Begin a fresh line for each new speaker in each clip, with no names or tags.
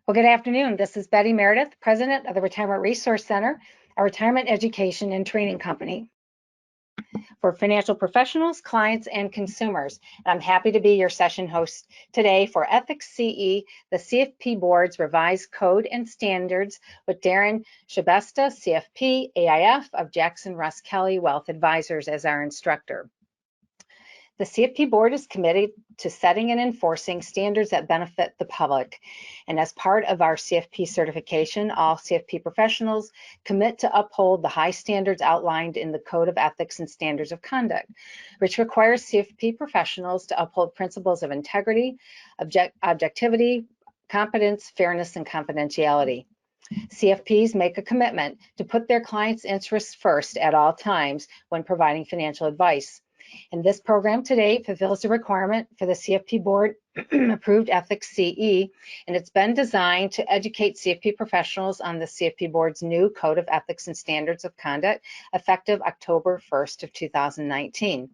Well, good afternoon. This is Betty Meredith, President of the Retirement Resource Center, a retirement education and training company for financial professionals, clients, and consumers. And I'm happy to be your session host today for Ethics CE, the CFP Board's revised code and standards with Darin Shebesta CFP AIF of Jackson Russ Kelly Wealth Advisors as our instructor. The CFP Board is committed to setting and enforcing standards that benefit the public. And as part of our CFP certification, all CFP professionals commit to uphold the high standards outlined in the Code of Ethics and Standards of Conduct, which requires CFP professionals to uphold principles of integrity, objectivity, competence, fairness, and confidentiality. CFPs make a commitment to put their clients' interests first at all times when providing financial advice. And this program today fulfills the requirement for the CFP Board-approved Ethics CE, and it's been designed to educate CFP professionals on the CFP Board's new Code of Ethics and Standards of Conduct, effective October 1st of 2019.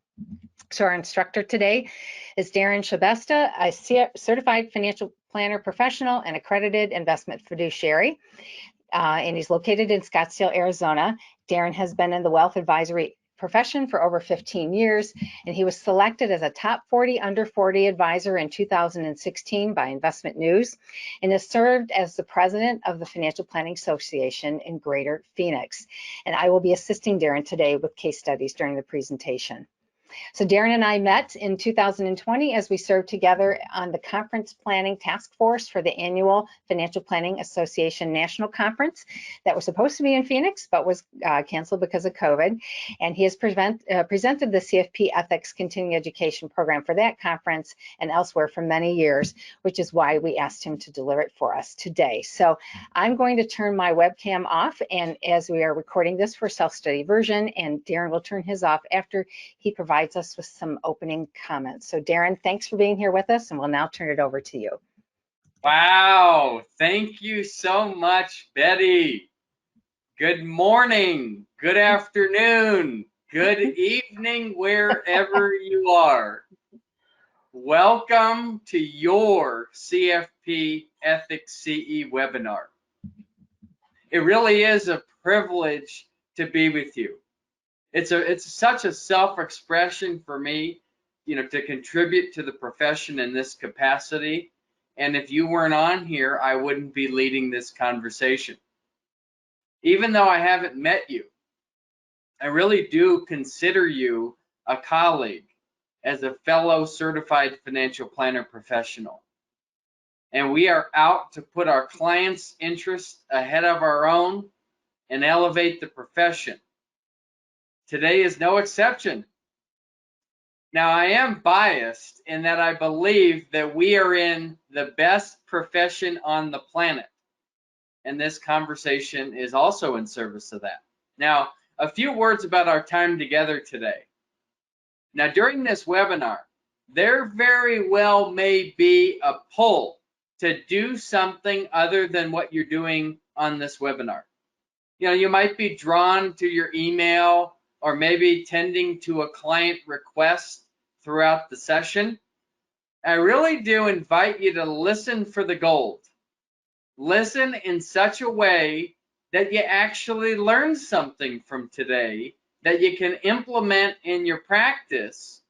So our instructor today is Darin Shebesta, a certified financial planner professional and accredited investment fiduciary, and he's located in Scottsdale, Arizona. Darin has been in the wealth advisory profession for over 15 years, and he was selected as a top 40 under 40 advisor in 2016 by Investment News, and has served as the president of the Financial Planning Association in Greater Phoenix. And I will be assisting Darin today with case studies during the presentation. So Darin and I met in 2020 as we served together on the conference planning task force for the annual Financial Planning Association National Conference that was supposed to be in Phoenix, but was canceled because of COVID. And he has presented the CFP Ethics Continuing Education Program for that conference and elsewhere for many years, which is why we asked him to deliver it for us today. So I'm going to turn my webcam off, and as we are recording this for self-study version, and Darin will turn his off after he provides us with some opening comments. So Darin, thanks for being here with us, and we'll now turn it over to you.
Wow, thank you so much, Betty. Good morning, good afternoon, good evening, wherever you are. Welcome to your CFP Ethics CE webinar. It really is a privilege to be with you. It's such a self-expression for me, to contribute to the profession in this capacity. And if you weren't on here, I wouldn't be leading this conversation. Even though I haven't met you, I really do consider you a colleague as a fellow certified financial planner professional. And we are out to put our clients' interests ahead of our own and elevate the profession. Today is no exception. Now, I am biased in that I believe that we are in the best profession on the planet. And this conversation is also in service of that. Now, a few words about our time together today. Now, during this webinar, there very well may be a pull to do something other than what you're doing on this webinar. You might be drawn to your email, or maybe tending to a client request throughout the session. I really do invite you to listen for the gold. Listen in such a way that you actually learn something from today that you can implement in your practice,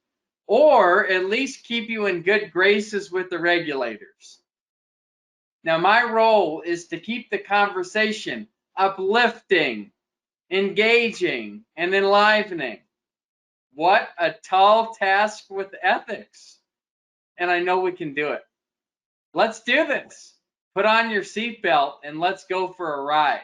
or at least keep you in good graces with the regulators. Now, my role is to keep the conversation uplifting, engaging, and enlivening. What a tall task with ethics. And I know we can do it. Let's do this. Put on your seatbelt and let's go for a ride.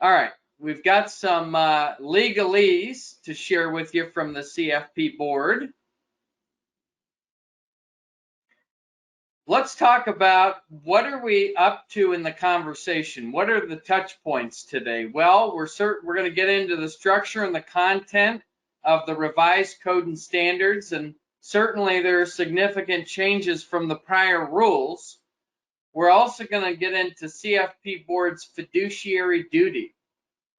All right, we've got some legalese to share with you from the CFP Board. Let's talk about what are we up to in the conversation. What are the touch points today? Well, we're going to get into the structure and the content of the revised code and standards, and certainly there are significant changes from the prior rules. We're also going to get into CFP Board's fiduciary duty.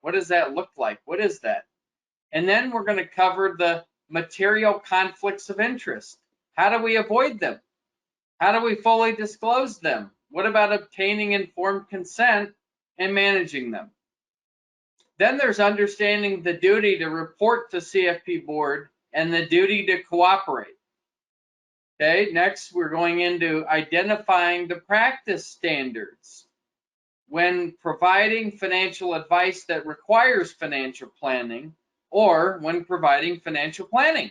What does that look like? What is that? And then we're going to cover the material conflicts of interest. How do we avoid them? How do we fully disclose them? What about obtaining informed consent and managing them? Then there's understanding the duty to report to CFP board and the duty to cooperate. Okay, next we're going into identifying the practice standards when providing financial advice that requires financial planning or when providing financial planning.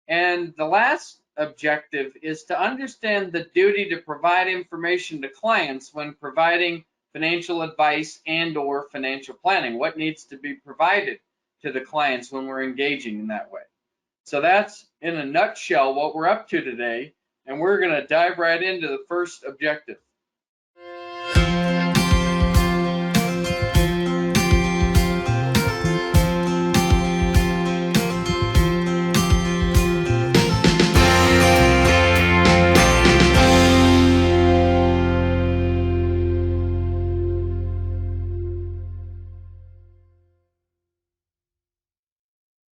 And the last objective is to understand the duty to provide information to clients when providing financial advice and or financial planning. What needs to be provided to the clients when we're engaging in that way. So that's in a nutshell what we're up to today, and we're going to dive right into the first objective.